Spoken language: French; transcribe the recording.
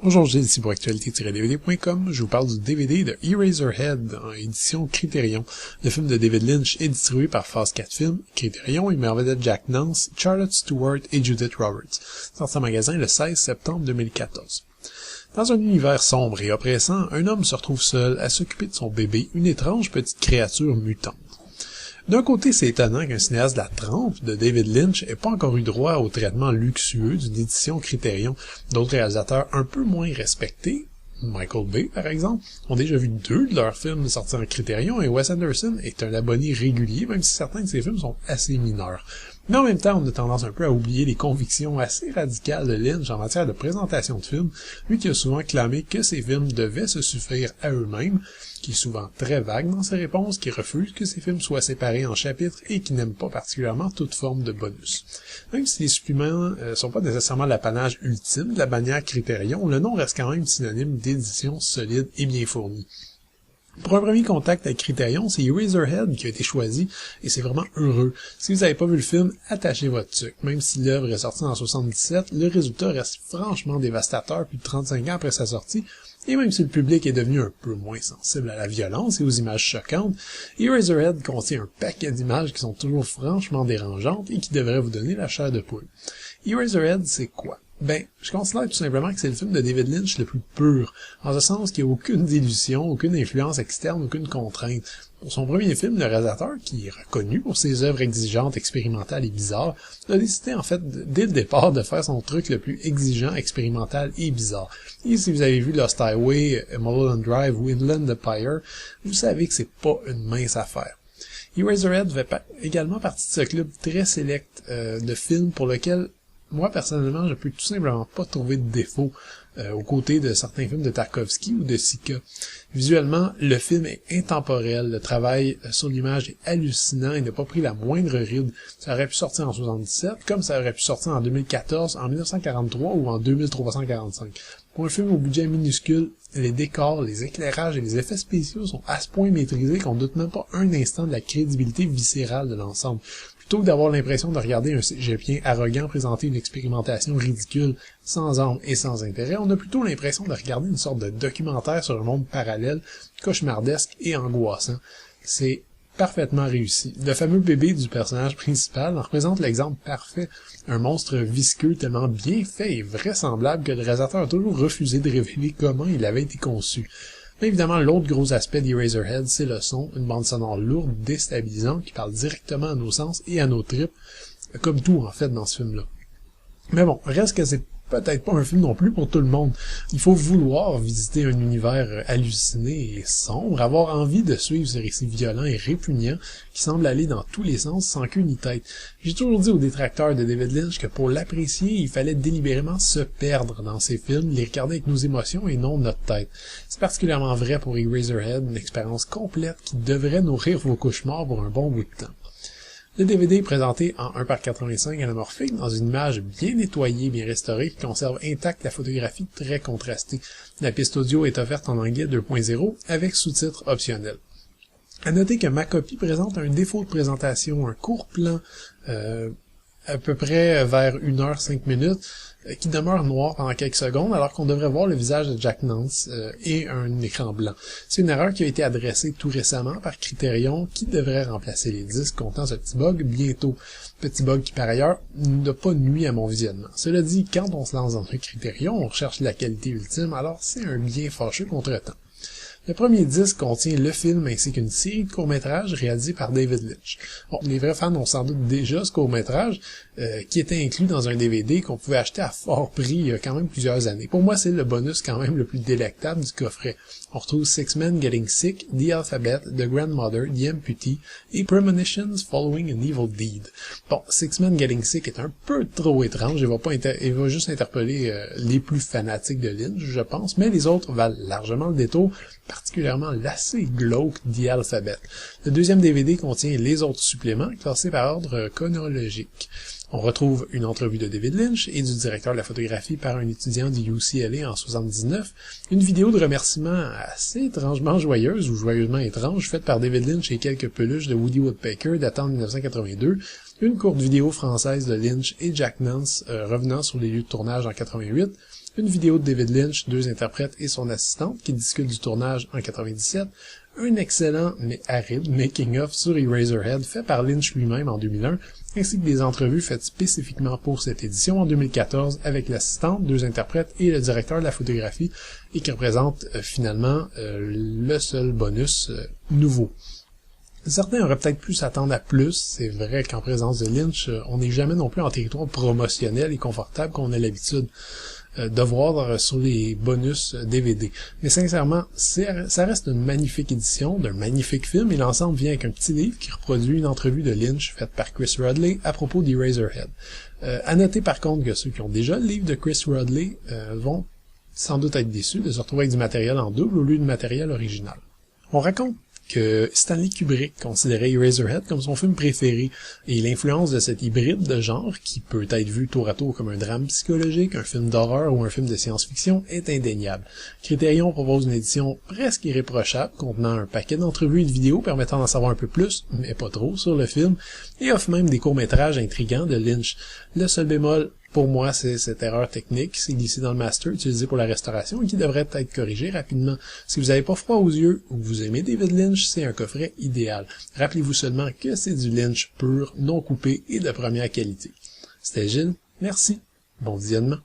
Bonjour, Gilles, ici pour actualité-dvd.com. Je vous parle du DVD de Eraserhead en édition Criterion. Le film de David Lynch est distribué par Phase 4 Films. Criterion y met en vedette Jack Nance, Charlotte Stewart et Judith Roberts. Sorti en magasin le 16 septembre 2014. Dans un univers sombre et oppressant, un homme se retrouve seul à s'occuper de son bébé, une étrange petite créature mutante. D'un côté, c'est étonnant qu'un cinéaste de la trempe de David Lynch ait pas encore eu droit au traitement luxueux d'une édition Criterion. D'autres réalisateurs un peu moins respectés, Michael Bay par exemple, ont déjà vu 2 de leurs films sortis en Criterion et Wes Anderson est un abonné régulier, même si certains de ses films sont assez mineurs. Mais en même temps, on a tendance un peu à oublier les convictions assez radicales de Lynch en matière de présentation de films, lui qui a souvent clamé que ses films devaient se suffire à eux-mêmes, qui est souvent très vague dans ses réponses, qui refuse que ses films soient séparés en chapitres et qui n'aime pas particulièrement toute forme de bonus. Même si les suppléments sont pas nécessairement l'apanage ultime de la bannière Criterion, le nom reste quand même synonyme d'édition solide et bien fournie. Pour un premier contact avec Criterion, c'est Eraserhead qui a été choisi, et c'est vraiment heureux. Si vous n'avez pas vu le film, attachez votre tuque. Même si l'œuvre est sortie en 1977, le résultat reste franchement dévastateur plus de 35 ans après sa sortie, et même si le public est devenu un peu moins sensible à la violence et aux images choquantes, Eraserhead contient un paquet d'images qui sont toujours franchement dérangeantes et qui devraient vous donner la chair de poule. Eraserhead, c'est quoi? Ben, je considère tout simplement que c'est le film de David Lynch le plus pur, en ce sens qu'il n'y a aucune dilution, aucune influence externe, aucune contrainte. Pour son premier film, le réalisateur, qui est reconnu pour ses œuvres exigeantes, expérimentales et bizarres, a décidé en fait, dès le départ, de faire son truc le plus exigeant, expérimental et bizarre. Et si vous avez vu Lost Highway, Mulholland Drive ou Inland Empire, vous savez que c'est pas une mince affaire. Eraserhead fait également partie de ce club très sélect de films pour lequel moi, personnellement, je peux tout simplement pas trouver de défaut aux côtés de certains films de Tarkovsky ou de Sika. Visuellement, le film est intemporel, le travail sur l'image est hallucinant et n'a pas pris la moindre ride. Ça aurait pu sortir en 1977, comme ça aurait pu sortir en 2014, en 1943 ou en 2345. Pour un film au budget minuscule, les décors, les éclairages et les effets spéciaux sont à ce point maîtrisés qu'on ne doute même pas un instant de la crédibilité viscérale de l'ensemble. Plutôt que d'avoir l'impression de regarder un cégepien arrogant présenter une expérimentation ridicule, sans âme et sans intérêt, on a plutôt l'impression de regarder une sorte de documentaire sur un monde parallèle, cauchemardesque et angoissant. C'est parfaitement réussi. Le fameux bébé du personnage principal en représente l'exemple parfait. Un monstre visqueux tellement bien fait et vraisemblable que le réalisateur a toujours refusé de révéler comment il avait été conçu. Mais évidemment, l'autre gros aspect d'Eraserhead, c'est le son, une bande sonore lourde, déstabilisante, qui parle directement à nos sens et à nos tripes, comme tout en fait dans ce film-là. Mais bon, reste que c'est peut-être pas un film non plus pour tout le monde. Il faut vouloir visiter un univers halluciné et sombre, avoir envie de suivre ce récit violent et répugnant qui semble aller dans tous les sens sans queue ni tête. J'ai toujours dit aux détracteurs de David Lynch que pour l'apprécier, il fallait délibérément se perdre dans ses films, les regarder avec nos émotions et non notre tête. C'est particulièrement vrai pour Eraserhead, une expérience complète qui devrait nourrir vos cauchemars pour un bon bout de temps. Le DVD est présenté en 1:85 anamorphique dans une image bien nettoyée, bien restaurée, qui conserve intacte la photographie très contrastée. La piste audio est offerte en anglais 2.0 avec sous-titres optionnels. À noter que ma copie présente un défaut de présentation, un court plan à peu près vers 1h05 qui demeure noir pendant quelques secondes alors qu'on devrait voir le visage de Jack Nance et un écran blanc. C'est une erreur qui a été adressée tout récemment par Criterion qui devrait remplacer les disques contenant ce petit bug bientôt. Petit bug qui par ailleurs n'a pas nui à mon visionnement. Cela dit, quand on se lance dans un Criterion, on recherche la qualité ultime, alors c'est un bien fâcheux contretemps. Le premier disque contient le film ainsi qu'une série de courts-métrages réalisés par David Lynch. Bon, les vrais fans ont sans doute déjà ce court-métrage qui était inclus dans un DVD qu'on pouvait acheter à fort prix il y a quand même plusieurs années. Pour moi, c'est le bonus quand même le plus délectable du coffret. On retrouve Six Men Getting Sick, The Alphabet, The Grandmother, The Amputee et Premonitions Following an Evil Deed. Bon, Six Men Getting Sick est un peu trop étrange, il va juste interpeller les plus fanatiques de Lynch, je pense, mais les autres valent largement le détour, particulièrement l'assez glauque The Alphabet. Le deuxième DVD contient les autres suppléments, classés par ordre chronologique. On retrouve une entrevue de David Lynch et du directeur de la photographie par un étudiant du UCLA en 79, une vidéo de remerciement assez étrangement joyeuse ou joyeusement étrange faite par David Lynch et quelques peluches de Woody Woodpecker datant de 1982, une courte vidéo française de Lynch et Jack Nance revenant sur les lieux de tournage en 88, une vidéo de David Lynch, 2 interprètes et son assistante qui discutent du tournage en 97, un excellent mais aride making-of sur Eraserhead fait par Lynch lui-même en 2001, ainsi que des entrevues faites spécifiquement pour cette édition en 2014 avec l'assistante, 2 interprètes et le directeur de la photographie, et qui représente finalement le seul bonus nouveau. Certains auraient peut-être pu s'attendre à plus, c'est vrai qu'en présence de Lynch, on n'est jamais non plus en territoire promotionnel et confortable qu'on a l'habitude de voir sur les bonus DVD. Mais sincèrement, ça reste une magnifique édition d'un magnifique film et l'ensemble vient avec un petit livre qui reproduit une entrevue de Lynch faite par Chris Rodley à propos d'Eraserhead. À noter par contre que ceux qui ont déjà le livre de Chris Rodley vont sans doute être déçus de se retrouver avec du matériel en double au lieu du matériel original. On raconte que Stanley Kubrick considérait Eraserhead comme son film préféré, et l'influence de cet hybride de genre, qui peut être vu tour à tour comme un drame psychologique, un film d'horreur ou un film de science-fiction, est indéniable. Criterion propose une édition presque irréprochable, contenant un paquet d'entrevues et de vidéos permettant d'en savoir un peu plus, mais pas trop, sur le film, et offre même des courts-métrages intrigants de Lynch. Le seul bémol, pour moi, c'est cette erreur technique qui s'est glissée dans le master utilisé pour la restauration et qui devrait être corrigée rapidement. Si vous n'avez pas froid aux yeux ou que vous aimez David Lynch, c'est un coffret idéal. Rappelez-vous seulement que c'est du Lynch pur, non coupé et de première qualité. C'était Gilles, merci, bon visionnement.